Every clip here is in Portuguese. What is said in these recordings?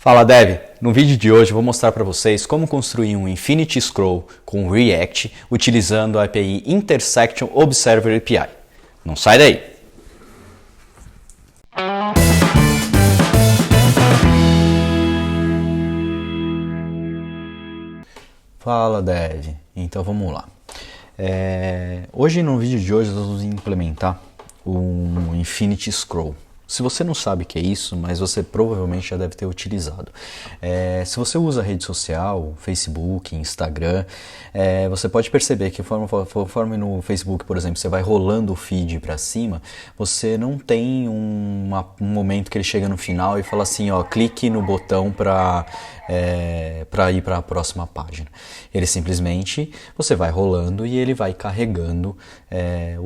Fala Dev! No vídeo de hoje eu vou mostrar para vocês como construir um Infinity Scroll com React utilizando a API Intersection Observer API. Não sai daí! Fala Dev! Então vamos lá. Hoje no vídeo de hoje nós vamos implementar um Infinity Scroll. Se você não sabe o que é isso, mas você provavelmente já deve ter utilizado. Se você usa rede social, Facebook, Instagram, você pode perceber que conforme no Facebook, por exemplo, você vai rolando o feed para cima, você não tem um momento que ele chega no final e fala assim, ó, clique no botão para ir para a próxima página. Ele simplesmente, você vai rolando e ele vai carregando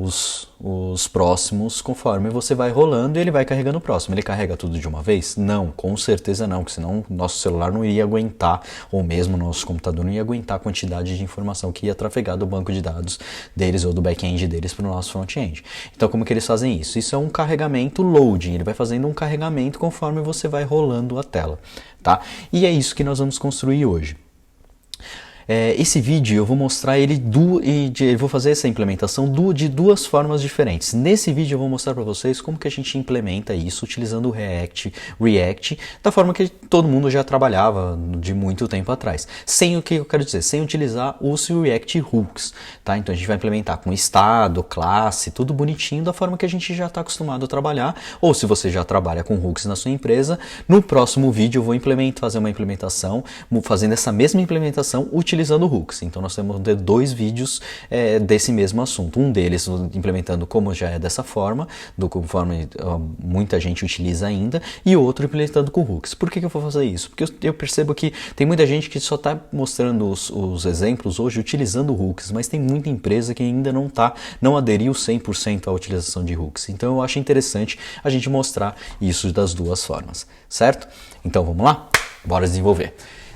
os próximos conforme você vai rolando e ele vai carregando o próximo. Ele carrega tudo de uma vez? Não, com certeza não, porque senão nosso celular não iria aguentar, ou mesmo nosso computador não ia aguentar a quantidade de informação que ia trafegar do banco de dados deles ou do back-end deles para o nosso front-end. Então como que eles fazem isso? Isso é um carregamento loading, ele vai fazendo um carregamento conforme você vai rolando a tela, tá? E é isso que nós vamos construir hoje. Esse vídeo eu vou mostrar ele eu vou fazer essa implementação de duas formas diferentes. Nesse vídeo eu vou mostrar para vocês como que a gente implementa isso utilizando o React da forma que todo mundo já trabalhava de muito tempo atrás. Sem o que eu quero dizer, sem utilizar os React Hooks, tá? Então a gente vai implementar com estado, classe, tudo bonitinho da forma que a gente já está acostumado a trabalhar. Ou se você já trabalha com hooks na sua empresa, no próximo vídeo eu vou fazer uma implementação, fazendo essa mesma implementação utilizando hooks. Então nós temos dois vídeos desse mesmo assunto. Um deles implementando como já é dessa forma, conforme muita gente utiliza ainda, e outro implementando com hooks. Por que eu vou fazer isso? Porque eu percebo que tem muita gente que só está mostrando os exemplos hoje utilizando hooks, mas tem muita empresa que ainda não aderiu 100% à utilização de hooks. Então eu acho interessante a gente mostrar isso das duas formas, certo? Então vamos lá? Bora desenvolver.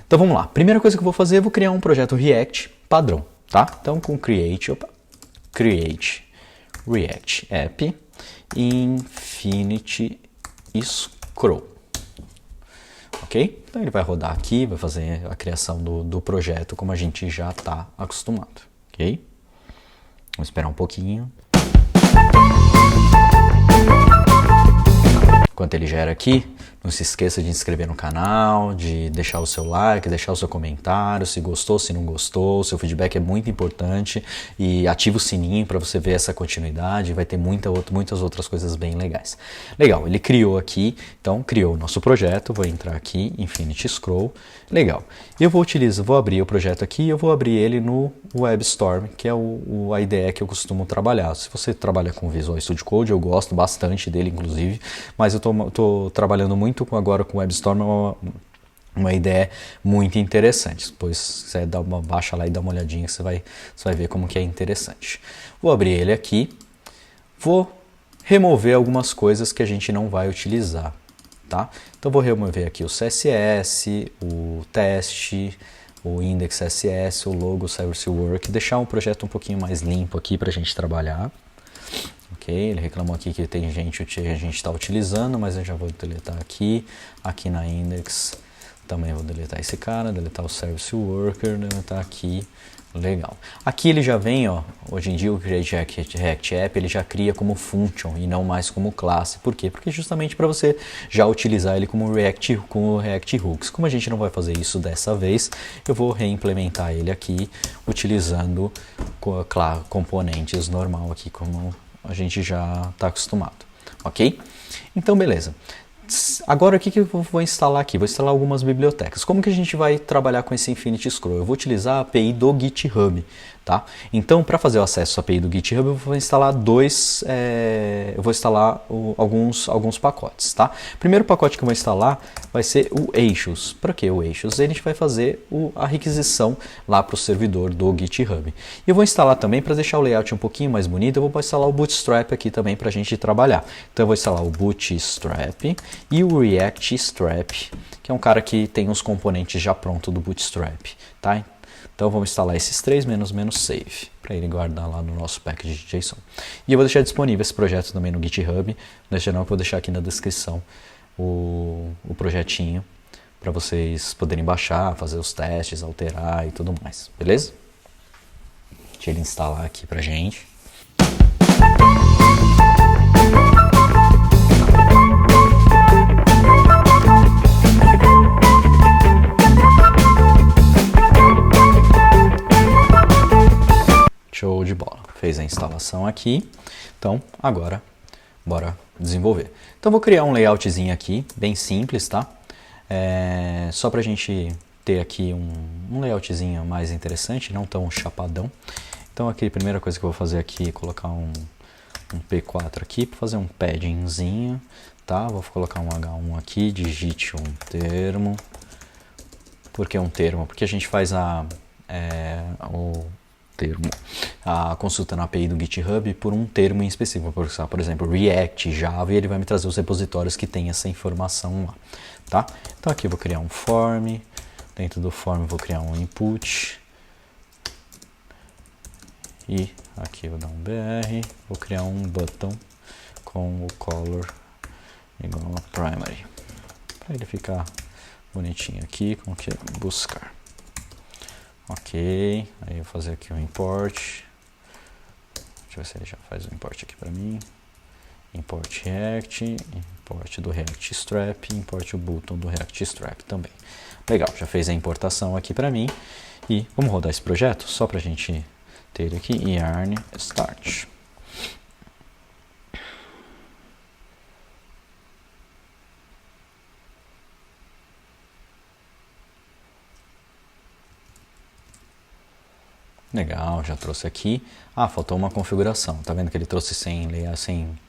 Então vamos lá, primeira coisa que eu vou fazer, eu vou criar um projeto React padrão, tá? Então com Create React App Infinity Scroll, ok? Então ele vai rodar aqui, vai fazer a criação do projeto como a gente já está acostumado, ok? Vamos esperar um pouquinho. Enquanto ele gera aqui, não se esqueça de se inscrever no canal, de deixar o seu like, deixar o seu comentário, se gostou, se não gostou, seu feedback é muito importante e ativa o sininho para você ver essa continuidade, vai ter muitas outras coisas bem legais. Legal, ele criou aqui, então criou o nosso projeto, vou entrar aqui, Infinity Scroll, legal. Eu vou abrir o projeto aqui e eu vou abrir ele no WebStorm, que é a IDE que eu costumo trabalhar. Se você trabalha com Visual Studio Code, eu gosto bastante dele, inclusive, mas eu estou trabalhando muito agora com o WebStorm, uma ideia muito interessante. Depois você baixa lá e dá uma olhadinha, você vai ver como que é interessante. Vou abrir ele aqui, vou remover algumas coisas que a gente não vai utilizar, tá? Então vou remover aqui o CSS, o teste, o index CSS, o logo, o service work, deixar um projeto um pouquinho mais limpo aqui para a gente trabalhar. Ok, ele reclamou aqui que tem gente que a gente está utilizando, mas eu já vou deletar aqui na index, também vou deletar esse cara, deletar o service worker, deletar aqui, legal. Aqui ele já vem, ó, hoje em dia o React App ele já cria como function e não mais como classe. Por quê? Porque justamente para você já utilizar ele como React Hooks. Como a gente não vai fazer isso dessa vez, eu vou reimplementar ele aqui utilizando componentes normal aqui como a gente já está acostumado, ok? Então beleza. Agora o que eu vou instalar aqui? Vou instalar algumas bibliotecas. Como que a gente vai trabalhar com esse Infinity Scroll? Eu vou utilizar a API do GitHub, tá? Então, para fazer o acesso à API do GitHub, eu vou instalar alguns pacotes, tá? O primeiro pacote que eu vou instalar vai ser o Eixos. Para que o Eixos? A gente vai fazer a requisição lá para o servidor do GitHub. E eu vou instalar também, para deixar o layout um pouquinho mais bonito, eu vou instalar o Bootstrap aqui também para a gente trabalhar. Então, eu vou instalar o Bootstrap e o React Strap, que é um cara que tem os componentes já prontos do Bootstrap, tá? Então vamos instalar esses três --save para ele guardar lá no nosso package de JSON. E eu vou deixar disponível esse projeto também no GitHub. Vou deixar aqui na descrição o projetinho para vocês poderem baixar, fazer os testes, alterar e tudo mais, beleza? Deixa ele instalar aqui pra gente. Show de bola. Fez a instalação aqui. Então, agora, bora desenvolver. Então, vou criar um layoutzinho aqui, bem simples, tá? Só pra gente ter aqui um layoutzinho mais interessante, não tão chapadão. Então, aqui, a primeira coisa que eu vou fazer aqui é colocar um P4 aqui, para fazer um paddingzinho, tá? Vou colocar um H1 aqui, digite um termo. Por que um termo? Porque a gente faz a consulta na API do GitHub por um termo em específico, por exemplo, React, Java, e ele vai me trazer os repositórios que tem essa informação lá, tá? Então aqui eu vou criar um form, dentro do form eu vou criar um input, e aqui eu vou dar um br, vou criar um button com o color igual a primary, para ele ficar bonitinho aqui, com o que buscar. Ok, aí eu vou fazer aqui um import. Deixa eu ver se ele já faz o import aqui para mim. Import React, import do React Strap, import o button do React Strap também. Legal, já fez a importação aqui para mim. E vamos rodar esse projeto só para a gente ter ele aqui. Yarn Start. Legal, já trouxe aqui. Ah, faltou uma configuração. Tá vendo que ele trouxe sem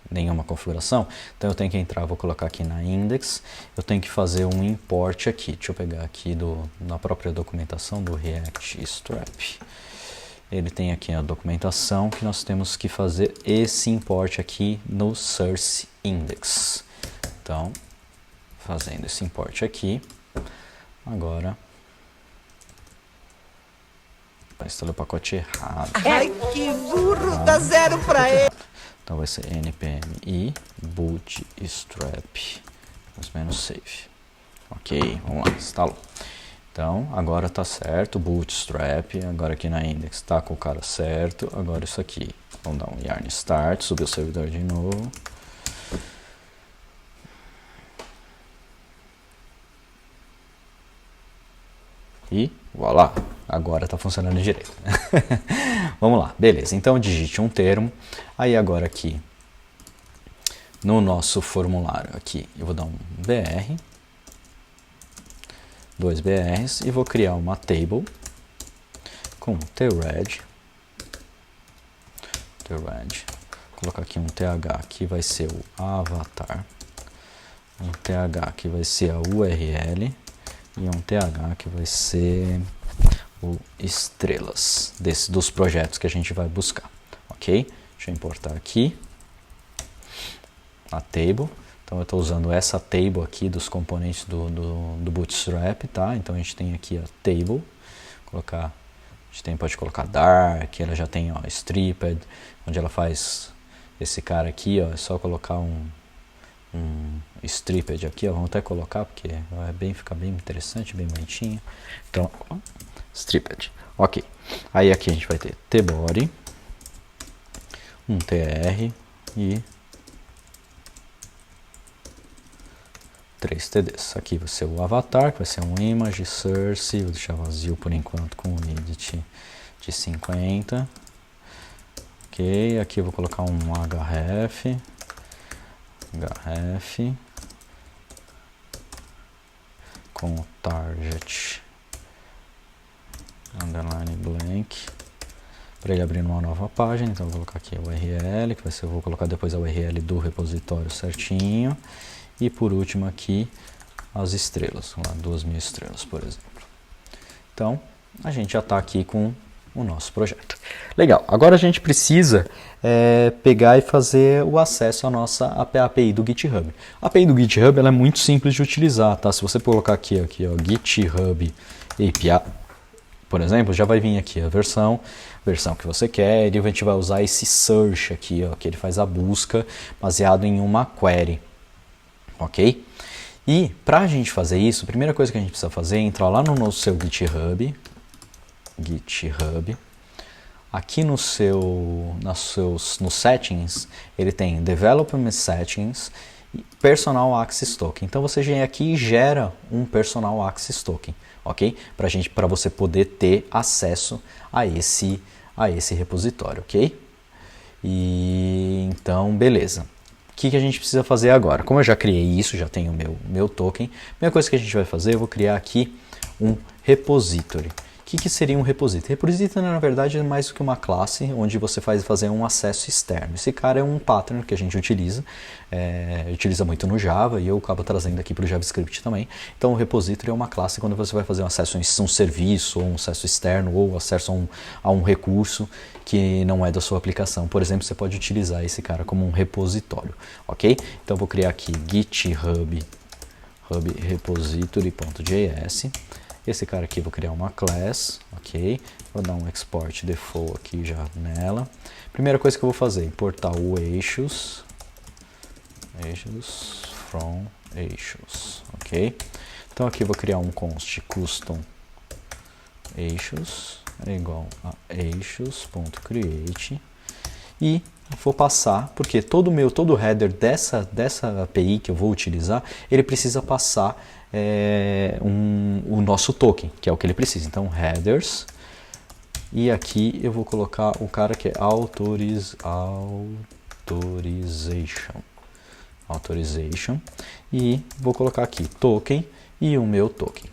nenhuma configuração? Então eu tenho que entrar, vou colocar aqui na index. Eu tenho que fazer um import aqui. Deixa eu pegar aqui na própria documentação do React Strap. Ele tem aqui a documentação que nós temos que fazer esse import aqui no source index. Então, fazendo esse import aqui, agora instalei o pacote errado. Ai, que burro! Dá zero pra ele! Então vai ser npm bootstrap -save. Ok, vamos lá, instalou. Então, agora tá certo, bootstrap, agora aqui na index tá com o cara certo. Agora isso aqui, vamos dar um yarn start, subir o servidor de novo. E voilá, agora está funcionando direito. Vamos lá, beleza. Então digite um termo. Aí agora aqui no nosso formulário aqui eu vou dar um br, dois brs e vou criar uma table com tred. Colocar aqui um th que vai ser o avatar, um th que vai ser a URL e um th que vai ser o estrelas dos projetos que a gente vai buscar, ok? Deixa eu importar aqui a table. Então eu estou usando essa table aqui dos componentes do Bootstrap, tá? Então a gente tem aqui a table, pode colocar dark, ela já tem ó, stripped, onde ela faz esse cara aqui, ó, é só colocar um stripped aqui, ó, vamos até colocar porque fica bem interessante, bem bonitinho. Então, stripped, ok. Aí aqui a gente vai ter tbody, um tr e 3 tds. Aqui vai ser o avatar, que vai ser um image source, vou deixar vazio por enquanto com o edit de 50. Ok, aqui eu vou colocar um href com o target underline blank para ele abrir uma nova página. Então eu vou colocar aqui a URL, que vai ser, eu vou colocar depois a URL do repositório certinho, e por último aqui as estrelas, lá 2000 estrelas, por exemplo. Então a gente já está aqui com o nosso projeto. Legal, agora a gente precisa pegar e fazer o acesso à nossa API do GitHub. A API do GitHub ela é muito simples de utilizar, tá? Se você colocar aqui ó, GitHub API, por exemplo, já vai vir aqui a versão que você quer, e a gente vai usar esse search aqui, ó, que ele faz a busca baseado em uma query, ok? E para a gente fazer isso, a primeira coisa que a gente precisa fazer é entrar lá no seu GitHub. Aqui no Settings, ele tem Development Settings e Personal Access Token. Então você vem aqui e gera um Personal Access Token, ok? Para você poder ter acesso a esse repositório, ok? E então, beleza. O que a gente precisa fazer agora? Como eu já criei isso, já tenho o meu token, a primeira coisa que a gente vai fazer, eu vou criar aqui um repository. O que seria um repository? Repository, na verdade, é mais do que uma classe onde você fazer um acesso externo. Esse cara é um pattern que a gente utiliza muito no Java e eu acabo trazendo aqui para o JavaScript também. Então, o repository é uma classe quando você vai fazer um acesso a um serviço, ou um acesso externo, ou acesso a um recurso que não é da sua aplicação. Por exemplo, você pode utilizar esse cara como um repositório, ok? Então, eu vou criar aqui GitHub repository.js. Esse cara aqui eu vou criar uma class, ok? Vou dar um export default aqui já nela. Primeira coisa que eu vou fazer, importar o eixos from eixos, ok? Então aqui eu vou criar um const custom eixos é igual a eixos.create e vou passar, porque todo o header dessa API que eu vou utilizar, ele precisa passar o nosso token, que é o que ele precisa. Então, headers, e aqui eu vou colocar o cara que é authorization, e vou colocar aqui token e o meu token.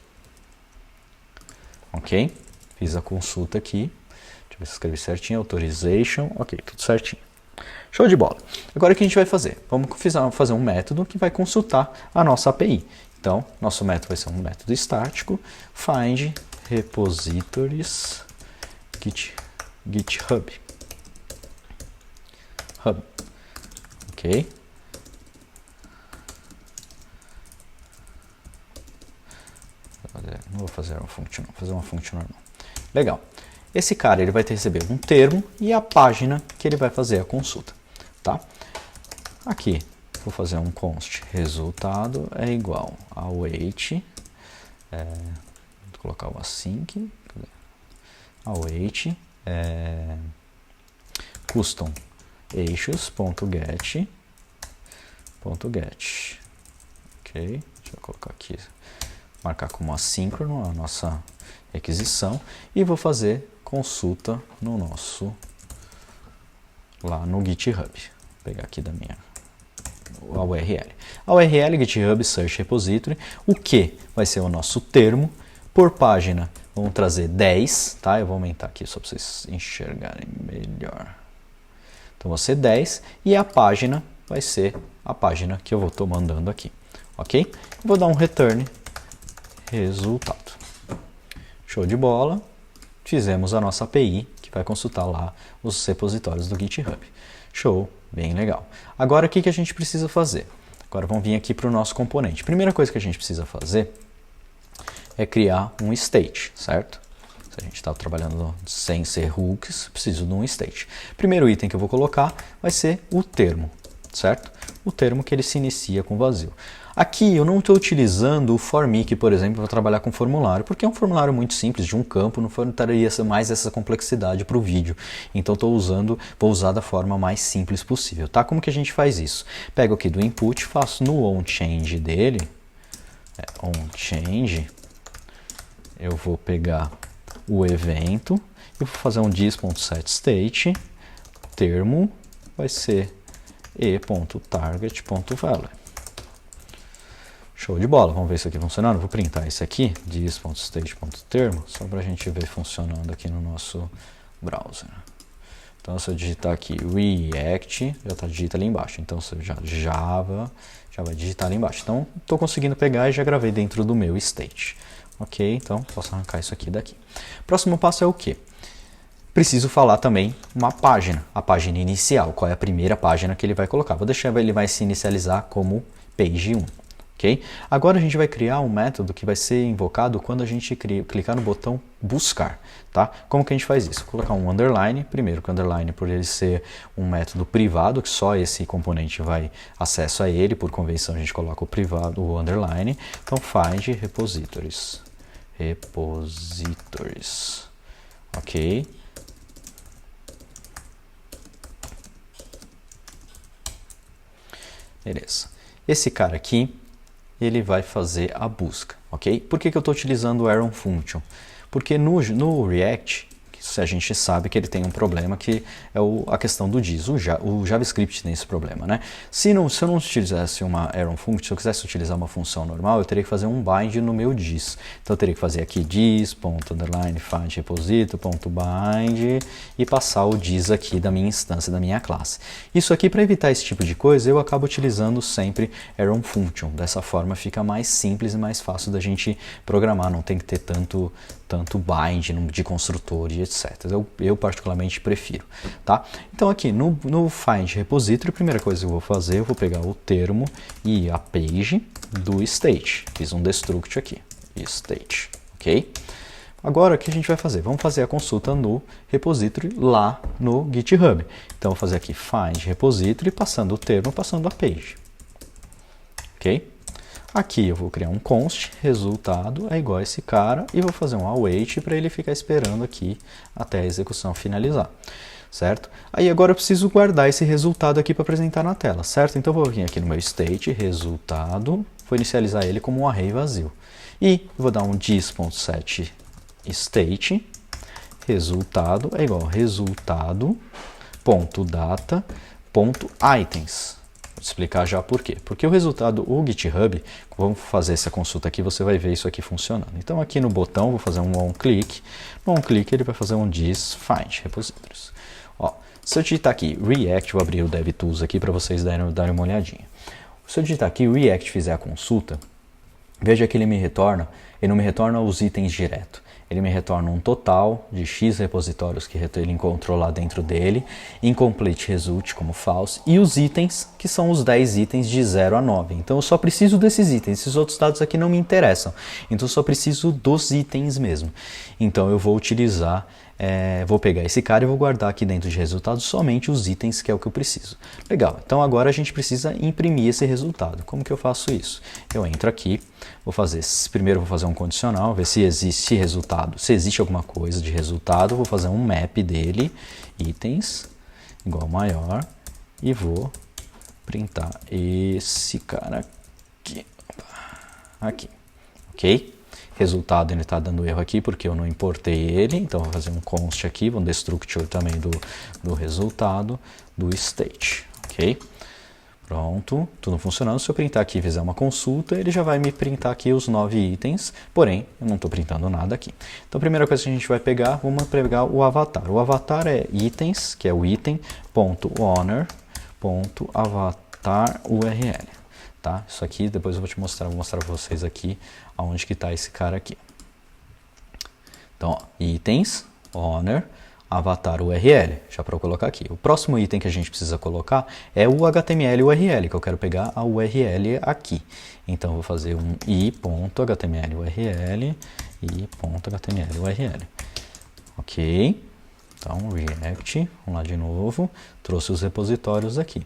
Ok? Fiz a consulta aqui. Deixa eu ver se eu escrevi certinho. Authorization. Ok, tudo certinho. Show de bola. Agora o que a gente vai fazer? Vamos fazer um método que vai consultar a nossa API. Então, nosso método vai ser um método estático. Find repositories GitHub. Ok. Não vou fazer uma function, vou fazer uma function normal. Legal. Esse cara ele vai receber um termo e a página que ele vai fazer a consulta, tá? Aqui vou fazer um const resultado é igual a await, vou colocar o async, await custom eixos.get, ok? Deixa eu colocar aqui, marcar como assíncrono a nossa requisição e vou fazer consulta no nosso lá no GitHub. Vou pegar aqui a URL. A URL GitHub Search Repository, o que vai ser o nosso termo por página. Vamos trazer 10, tá? Eu vou aumentar aqui só para vocês enxergarem melhor. Então vai ser 10 e a página vai ser a página que eu estou mandando aqui, ok? Vou dar um return resultado. Show de bola. Fizemos a nossa API que vai consultar lá os repositórios do GitHub. Show, bem legal. Agora o que a gente precisa fazer? Agora vamos vir aqui para o nosso componente. Primeira coisa que a gente precisa fazer é criar um state, certo? Se a gente está trabalhando sem ser hooks, preciso de um state. Primeiro item que eu vou colocar vai ser o termo, certo? O termo que ele se inicia com vazio. Aqui eu não estou utilizando o formic, por exemplo, para trabalhar com formulário, porque é um formulário muito simples, de um campo, não traria mais essa complexidade para o vídeo. Então vou usar da forma mais simples possível, tá? Como que a gente faz isso? Pego aqui do input, faço no onChange dele, onChange, eu vou pegar o evento, e vou fazer um dis.setState, termo vai ser e.target.value. Show de bola, vamos ver isso aqui funcionando. Vou printar esse aqui, dis.state.termo, só para a gente ver funcionando aqui no nosso browser. Então, se eu digitar aqui React, já digita ali embaixo. Então, se eu Java, já vai digitar ali embaixo. Então, estou conseguindo pegar e já gravei dentro do meu state. Ok, então posso arrancar isso aqui daqui. Próximo passo é o quê? Preciso falar também uma página, a página inicial. Qual é a primeira página que ele vai colocar? Vou deixar, ele vai se inicializar como page 1. ok? Agora a gente vai criar um método que vai ser invocado quando a gente clicar no botão buscar, tá? Como que a gente faz isso? Vou colocar um underline, primeiro que o underline por ele ser um método privado, que só esse componente vai acesso a ele, por convenção a gente coloca o privado, o underline, então find repositories, ok? Beleza. Esse cara aqui, ele vai fazer a busca, ok? Por que eu estou utilizando o Arrow Function? Porque no React, a gente sabe que ele tem um problema que é a questão do diz. O JavaScript tem esse problema, né? Se eu não utilizasse uma Arrow Function, se eu quisesse utilizar uma função normal, eu teria que fazer um bind no meu diz. Então eu teria que fazer aqui diz.find repository.bind e passar o diz aqui da minha instância, da minha classe. Isso aqui, para evitar esse tipo de coisa, eu acabo utilizando sempre Arrow Function. Dessa forma fica mais simples e mais fácil da gente programar, não tem que ter tanto bind de construtor e etc. Eu particularmente prefiro, tá? Então aqui no find repository, a primeira coisa que eu vou fazer, eu vou pegar o termo e a page do state. Fiz um destruct aqui, state, ok? Agora o que a gente vai fazer? Vamos fazer a consulta no repository lá no GitHub. Então eu vou fazer aqui find repository, passando o termo, passando a page, ok? Aqui eu vou criar um const, resultado é igual a esse cara, e vou fazer um await para ele ficar esperando aqui até a execução finalizar, certo? Aí agora eu preciso guardar esse resultado aqui para apresentar na tela, certo? Então eu vou vir aqui no meu state, resultado, vou inicializar ele como um array vazio. E vou dar um diz.set state, resultado é igual a resultado.data.items. Vou explicar já por quê. Porque o resultado, o GitHub, vamos fazer essa consulta aqui, você vai ver isso aqui funcionando. Então aqui no botão, vou fazer um onClick. No onClick ele vai fazer um diz find repositories. Ó, se eu digitar aqui React, vou abrir o DevTools aqui para vocês darem uma olhadinha. Se eu digitar aqui React e fizer a consulta, veja que ele não me retorna os itens direto. Ele me retorna um total de X repositórios que ele encontrou lá dentro dele, incomplete result como false, e os itens, que são os 10 itens de 0 a 9. Então eu só preciso desses itens, esses outros dados aqui não me interessam. Então eu só preciso dos itens mesmo. Então eu vou utilizar, vou pegar esse cara e vou guardar aqui dentro de resultados somente os itens que é o que eu preciso. Legal, então agora a gente precisa imprimir esse resultado. Como que eu faço isso? Eu entro aqui, primeiro vou fazer um condicional, ver se existe resultado, se existe alguma coisa de resultado, vou fazer um map dele, itens, igual maior, e vou printar esse cara aqui, ok? Resultado, ele está dando erro aqui porque eu não importei ele, então vou fazer um const aqui, um destructor também do resultado do state, ok? Pronto, tudo funcionando. Se eu printar aqui e fizer uma consulta, ele já vai me printar aqui os 9 itens, porém, eu não estou printando nada aqui. Então, a primeira coisa que a gente vai pegar, vamos pegar o avatar. O avatar é itens, que é o item.owner.avatar.url. Tá? Isso aqui, depois eu vou mostrar para vocês aqui aonde que está esse cara aqui. Então, ó, itens, owner, avatar URL, já para eu colocar aqui. O próximo item que a gente precisa colocar é o HTML URL, que eu quero pegar a URL aqui. Então, eu vou fazer um i.html URL, i.html URL. Ok? Então, React, vamos lá de novo, trouxe os repositórios aqui.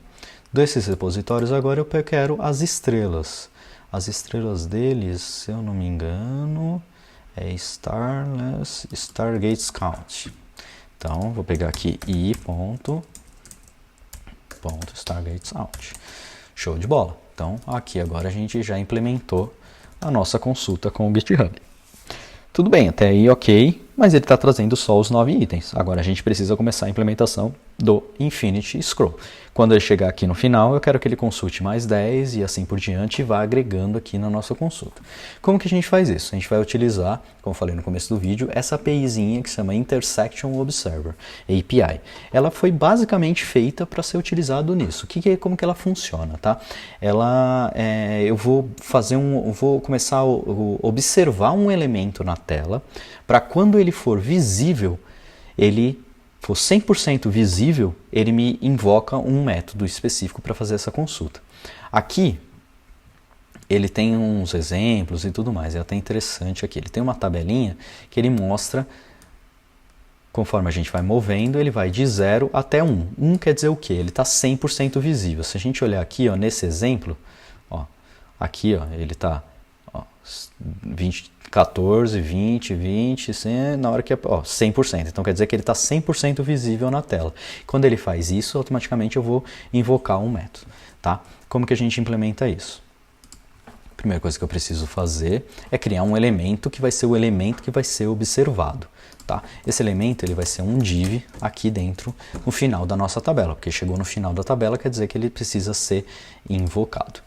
Desses repositórios agora eu quero as estrelas. As estrelas deles, se eu não me engano, é Stargates Count. Então, vou pegar aqui i.stargatesCount. Show de bola. Então, aqui agora a gente já implementou a nossa consulta com o GitHub. Tudo bem, até aí ok, mas ele está trazendo só os 9 itens. Agora a gente precisa começar a implementação do Infinity Scroll. Quando ele chegar aqui no final, eu quero que ele consulte mais 10 e assim por diante e vá agregando aqui na nossa consulta. Como que a gente faz isso? A gente vai utilizar, como eu falei no começo do vídeo, essa APIzinha que se chama Intersection Observer, API. Ela foi basicamente feita para ser utilizado nisso. Como que ela funciona, tá? Eu vou começar a observar um elemento na tela, para quando ele for visível, ele for 100% visível, ele me invoca um método específico para fazer essa consulta. Aqui, ele tem uns exemplos e tudo mais, é até interessante aqui. Ele tem uma tabelinha que ele mostra, conforme a gente vai movendo, ele vai de 0 até 1. 1 quer dizer o quê? Ele está 100% visível. Se a gente olhar aqui, ó, nesse exemplo, ó, aqui ó, ele está 14, 20, 20, 100, na hora que é 100%. Então quer dizer que ele está 100% visível na tela. Quando ele faz isso, automaticamente eu vou invocar um método. Tá? Como que a gente implementa isso? A primeira coisa que eu preciso fazer é criar um elemento que vai ser o elemento que vai ser observado. Tá? Esse elemento ele vai ser um div aqui dentro, no final da nossa tabela, porque chegou no final da tabela quer dizer que ele precisa ser invocado.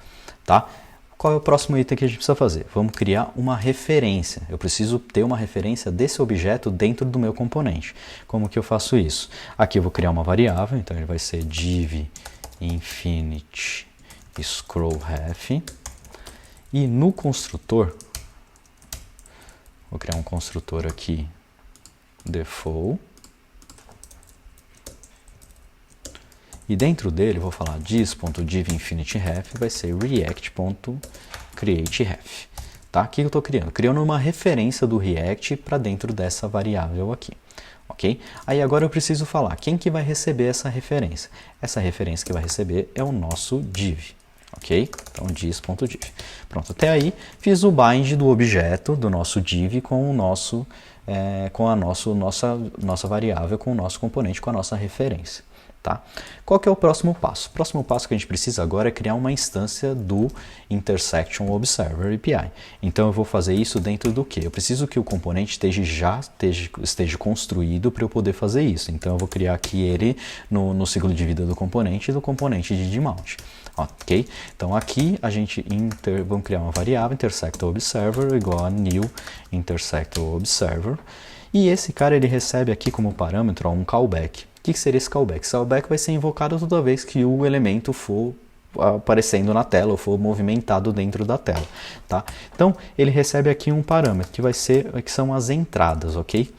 Tá? Qual é o próximo item que a gente precisa fazer? Vamos criar uma referência. Eu preciso ter uma referência desse objeto dentro do meu componente. Como que eu faço isso? Aqui eu vou criar uma variável, então ele vai ser div infinity scrollRef. E no construtor, vou criar um construtor aqui, default. E dentro dele vou falar this.divInfinityRef vai ser react.createRef. Tá? O que eu estou criando? Criando uma referência do React para dentro dessa variável aqui. Ok? Aí agora eu preciso falar quem que vai receber essa referência. Essa referência que vai receber é o nosso div. Ok? Então this.div. Pronto, até aí fiz o bind do objeto do nosso div com o nosso, nossa variável, com o nosso componente, com a nossa referência. Tá? Qual que é o próximo passo? O próximo passo que a gente precisa agora é criar uma instância do Intersection Observer API. Então eu vou fazer isso dentro do quê? Eu preciso que o componente esteja construído para eu poder fazer isso. Então eu vou criar aqui ele no ciclo de vida do componente e do componente de mount. Ok? Então aqui a gente vamos criar uma variável IntersectObserver igual a new IntersectObserver. E esse cara ele recebe aqui como parâmetro um callback. O que seria esse callback? Esse callback vai ser invocado toda vez que o elemento for aparecendo na tela ou for movimentado dentro da tela. Tá? Então ele recebe aqui um parâmetro que que são as entradas, ok?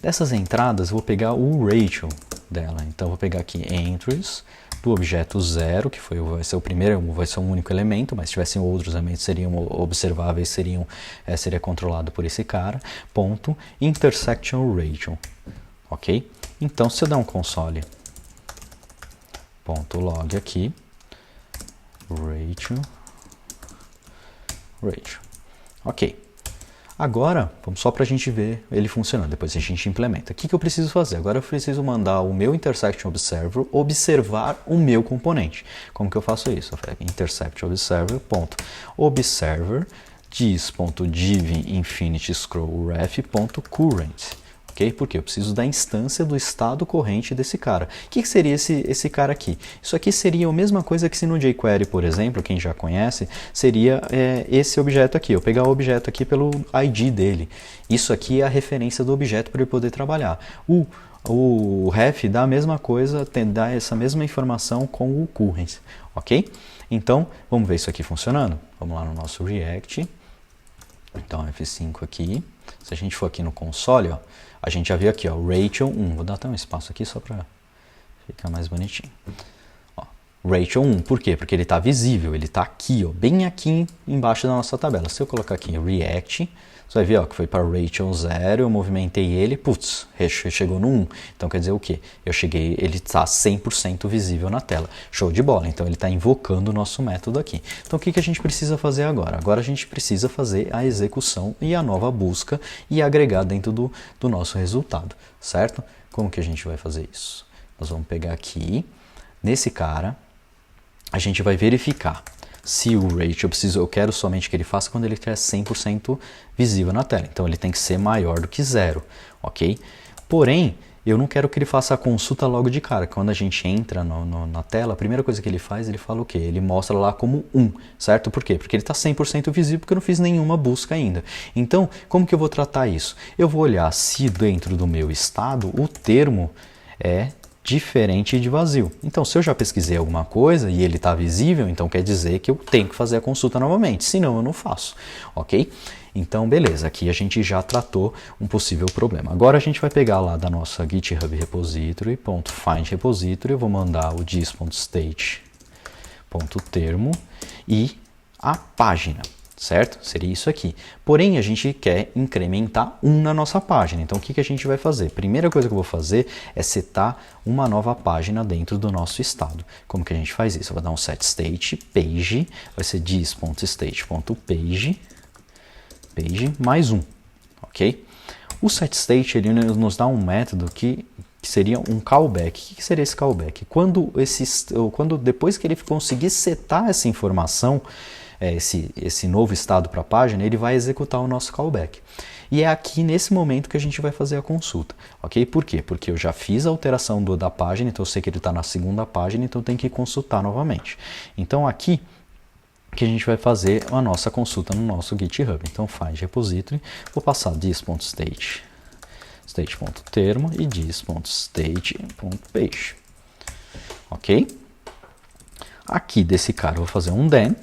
Dessas entradas eu vou pegar o ratio dela. Então eu vou pegar aqui entries do objeto 0, que vai ser o primeiro, vai ser um único elemento, mas se tivessem outros elementos seriam observáveis, seria controlado por esse cara, ponto, intersection ratio. Ok? Então, se eu der um console.log aqui, ratio. Ok. Agora, vamos só para a gente ver ele funcionando, depois a gente implementa. O que eu preciso fazer? Agora eu preciso mandar o meu Intersection Observer observar o meu componente. Como que eu faço isso? Eu falo Intersection Observer.observer this.divInfinityScrollRef.current. Okay? Porque eu preciso da instância do estado corrente desse cara. O que seria esse cara aqui? Isso aqui seria a mesma coisa que se no jQuery, por exemplo, quem já conhece, seria esse objeto aqui. Eu pegar o objeto aqui pelo ID dele. Isso aqui é a referência do objeto para ele poder trabalhar. O ref dá a mesma coisa, dá essa mesma informação com o current. Ok? Então, vamos ver isso aqui funcionando. Vamos lá no nosso React. Então, F5 aqui. Se a gente for aqui no console, ó, a gente já viu aqui, ó, ratio 1. Vou dar até um espaço aqui só para ficar mais bonitinho. Ó, ratio 1, por quê? Porque ele está visível, ele está aqui, ó, bem aqui embaixo da nossa tabela. Se eu colocar aqui React, você vai ver, ó, que foi para ratio 0, eu movimentei ele, putz, chegou no 1. Então quer dizer o quê? Ele está 100% visível na tela. Show de bola, então ele está invocando o nosso método aqui. Então o que a gente precisa fazer agora? Agora a gente precisa fazer a execução e a nova busca e agregar dentro do nosso resultado, certo? Como que a gente vai fazer isso? Nós vamos pegar aqui, nesse cara, a gente vai verificar se o ratio eu quero somente que ele faça quando ele estiver 100% visível na tela. Então ele tem que ser maior do que 0, ok? Porém, eu não quero que ele faça a consulta logo de cara. Quando a gente entra na tela, a primeira coisa que ele faz, ele fala o quê? Ele mostra lá como 1, certo? Por quê? Porque ele está 100% visível porque eu não fiz nenhuma busca ainda. Então, como que eu vou tratar isso? Eu vou olhar se dentro do meu estado o termo é diferente de vazio. Então, se eu já pesquisei alguma coisa e ele está visível, então quer dizer que eu tenho que fazer a consulta novamente, senão eu não faço, ok? Então, beleza, aqui a gente já tratou um possível problema. Agora a gente vai pegar lá da nossa GitHub repository, .find repository, eu vou mandar o this.state.termo e a página, certo? Seria isso aqui. Porém, a gente quer incrementar 1 na nossa página. Então, o que a gente vai fazer? Primeira coisa que eu vou fazer é setar uma nova página dentro do nosso estado. Como que a gente faz isso? Eu vou dar um setState page, vai ser this.state.page, page mais 1, ok? O setState ele nos dá um método que seria um callback. O que seria esse callback? Quando depois que ele conseguir setar essa informação, esse novo estado para a página, ele vai executar o nosso callback. E é aqui nesse momento que a gente vai fazer a consulta, ok? Por quê? Porque eu já fiz a alteração da página, então eu sei que ele está na segunda página, então tem que consultar novamente. Então aqui que a gente vai fazer a nossa consulta no nosso GitHub. Então find repository, vou passar this.state, state.termo e this.state.page, ok? Aqui desse cara eu vou fazer um then,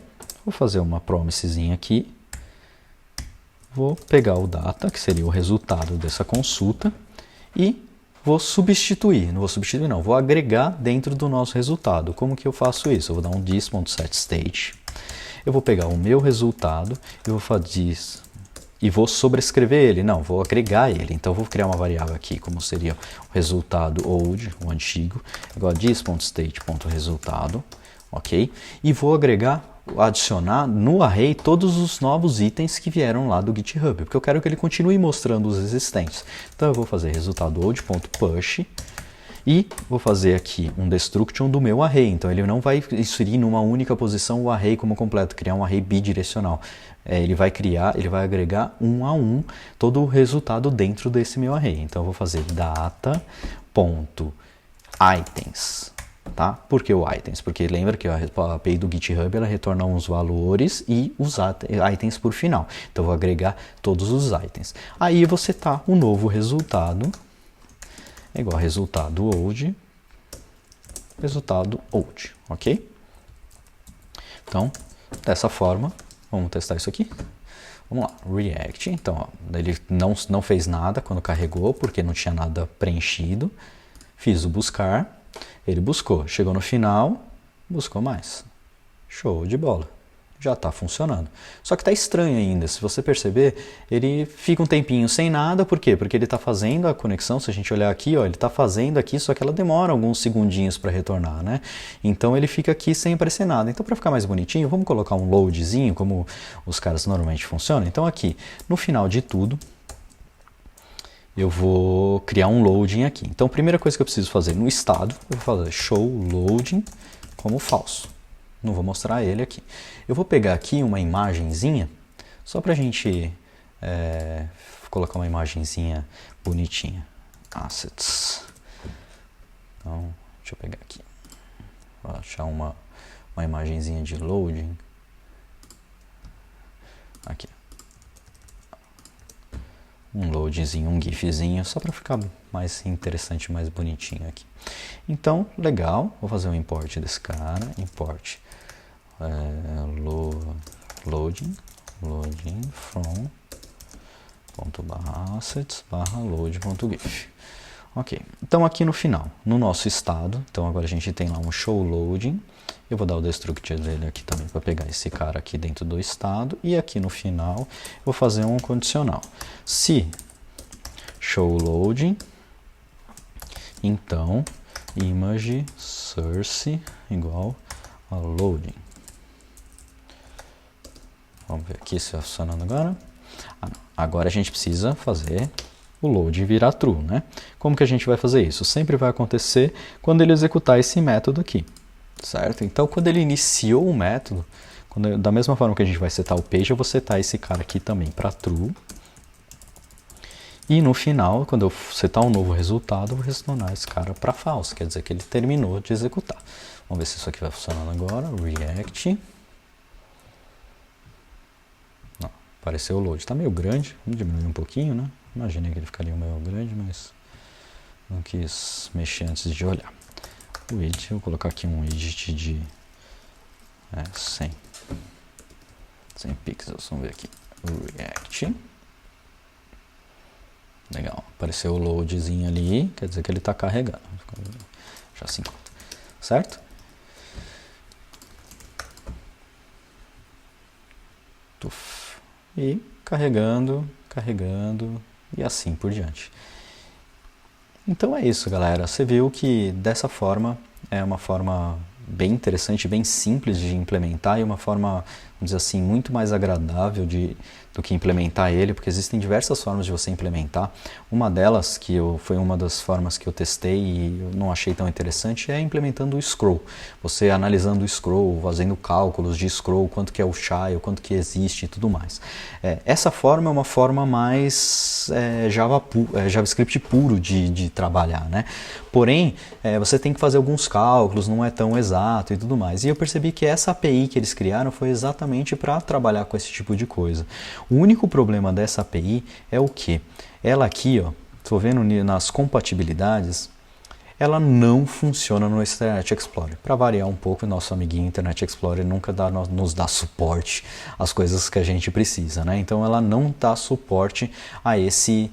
vou fazer uma promisezinha aqui, vou pegar o data, que seria o resultado dessa consulta, e vou substituir, não vou substituir não, vou agregar dentro do nosso resultado. Como que eu faço isso? Eu vou dar um this.setState, eu vou pegar o meu resultado, eu vou fazer this, e vou sobrescrever ele, não, vou agregar ele. Então eu vou criar uma variável aqui, como seria o resultado old, o antigo, igual a this.state.resultado, ok? E vou adicionar no array todos os novos itens que vieram lá do GitHub, porque eu quero que ele continue mostrando os existentes. Então eu vou fazer resultado old.push e vou fazer aqui um destruction do meu array. Então ele não vai inserir numa única posição o array como completo, criar um array bidirecional. Ele vai agregar 1 a 1 todo o resultado dentro desse meu array. Então eu vou fazer data.items. Tá? Por que o items? Porque lembra que a API do GitHub ela retorna uns valores e os itens por final. Então eu vou agregar todos os itens. Aí eu vou setar um novo resultado, igual a resultado old, ok? Então, dessa forma, vamos testar isso aqui. Vamos lá, React. Então, ó, ele não fez nada quando carregou, porque não tinha nada preenchido. Fiz o buscar. Ele buscou, chegou no final, buscou mais. Show de bola. Já está funcionando. Só que está estranho ainda. Se você perceber, ele fica um tempinho sem nada. Por quê? Porque ele está fazendo a conexão. Se a gente olhar aqui, ó, ele está fazendo aqui, só que ela demora alguns segundinhos para retornar, né? Então ele fica aqui sem aparecer nada. Então para ficar mais bonitinho, vamos colocar um loadzinho, como os caras normalmente funcionam. Então aqui, no final de tudo, eu vou criar um loading aqui. Então, a primeira coisa que eu preciso fazer no estado, eu vou fazer show loading como falso. Não vou mostrar ele aqui. Eu vou pegar aqui uma imagenzinha, só para a gente colocar uma imagenzinha bonitinha. Assets. Então, deixa eu pegar aqui. Vou achar uma imagenzinha de loading. Aqui. Um loadzinho, um gifzinho, só para ficar mais interessante, mais bonitinho aqui. Então, legal, vou fazer um import desse cara, import loading from .assets/load.gif. Ok, então aqui no final, no nosso estado, então agora a gente tem lá um show loading. Eu vou dar o destructor dele aqui também para pegar esse cara aqui dentro do estado. E aqui no final, eu vou fazer um condicional. Se show loading, então image source igual a loading. Vamos ver aqui se está funcionando agora. Agora a gente precisa fazer o load virar true, né? Como que a gente vai fazer isso? Sempre vai acontecer quando ele executar esse método aqui. Certo? Então, quando ele iniciou o método, da mesma forma que a gente vai setar o page, eu vou setar esse cara aqui também para true. E no final, quando eu setar um novo resultado, eu vou retornar esse cara para false, quer dizer que ele terminou de executar. Vamos ver se isso aqui vai funcionando agora. React. Não, apareceu o load. Está meio grande, vamos diminuir um pouquinho, né? Imaginei que ele ficaria meio grande, mas não quis mexer antes de olhar. O widget, vou colocar aqui um widget de 100 pixels, vamos ver aqui, React, legal, apareceu o loadzinho ali, quer dizer que ele está carregando, já 50, certo? e carregando, carregando e assim por diante. Então é isso, galera. Você viu que dessa forma é uma forma bem interessante, bem simples de implementar e uma forma, vamos dizer assim, muito mais agradável do que implementar ele, porque existem diversas formas de você implementar. Uma delas, foi uma das formas que eu testei e eu não achei tão interessante, é implementando o scroll. Você analisando o scroll, fazendo cálculos de scroll, quanto que é o child, quanto que existe e tudo mais. Essa forma é uma forma mais JavaScript puro de trabalhar, né? Porém, você tem que fazer alguns cálculos, não é tão exato e tudo mais. E eu percebi que essa API que eles criaram foi exatamente para trabalhar com esse tipo de coisa. O único problema dessa API é o que? Ela aqui, ó, estou vendo nas compatibilidades, ela não funciona no Internet Explorer. Para variar um pouco, nosso amiguinho Internet Explorer nunca nos dá suporte às coisas que a gente precisa, né? Então ela não dá suporte a esse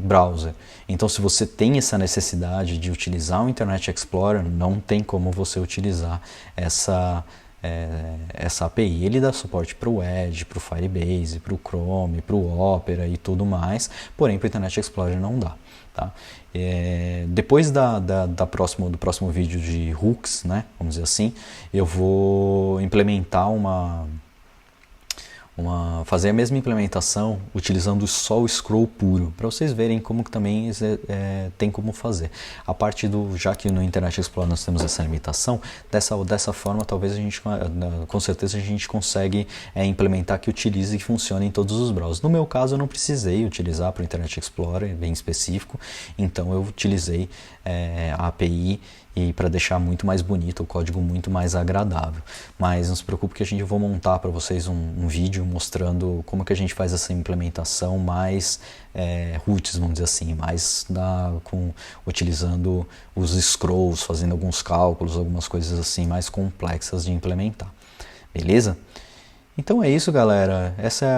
browser. Então se você tem essa necessidade de utilizar o Internet Explorer, não tem como você utilizar essa API. Ele dá suporte para o Edge, para o Firebase, para o Chrome, para o Opera e tudo mais, porém para o Internet Explorer não dá. Tá? Depois do próximo vídeo de hooks, né, vamos dizer assim, eu vou implementar fazer a mesma implementação utilizando só o scroll puro, para vocês verem como que também tem como fazer. A parte já que no Internet Explorer nós temos essa limitação, dessa forma talvez com certeza a gente consegue implementar que utilize e que funcione em todos os browsers. No meu caso eu não precisei utilizar para o Internet Explorer, bem específico, então eu utilizei a API e para deixar muito mais bonito, o código muito mais agradável. Mas não se preocupe que vou montar para vocês um vídeo mostrando como que a gente faz essa implementação mais roots, vamos dizer assim, mais utilizando os scrolls, fazendo alguns cálculos, algumas coisas assim mais complexas de implementar. Beleza? Então é isso, galera. Esse é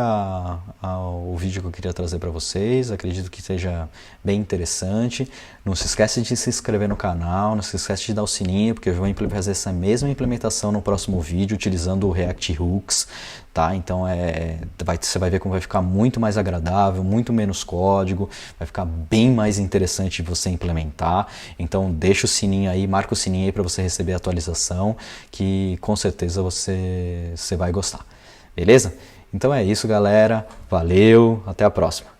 o vídeo que eu queria trazer para vocês. Acredito que seja bem interessante. Não se esquece de se inscrever no canal, não se esquece de dar o sininho, porque eu vou fazer essa mesma implementação no próximo vídeo, utilizando o React Hooks. Tá? Então você vai ver como vai ficar muito mais agradável, muito menos código, vai ficar bem mais interessante de você implementar. Então deixa o sininho aí, marca o sininho aí para você receber a atualização, que com certeza você vai gostar. Beleza? Então é isso, galera. Valeu, até a próxima.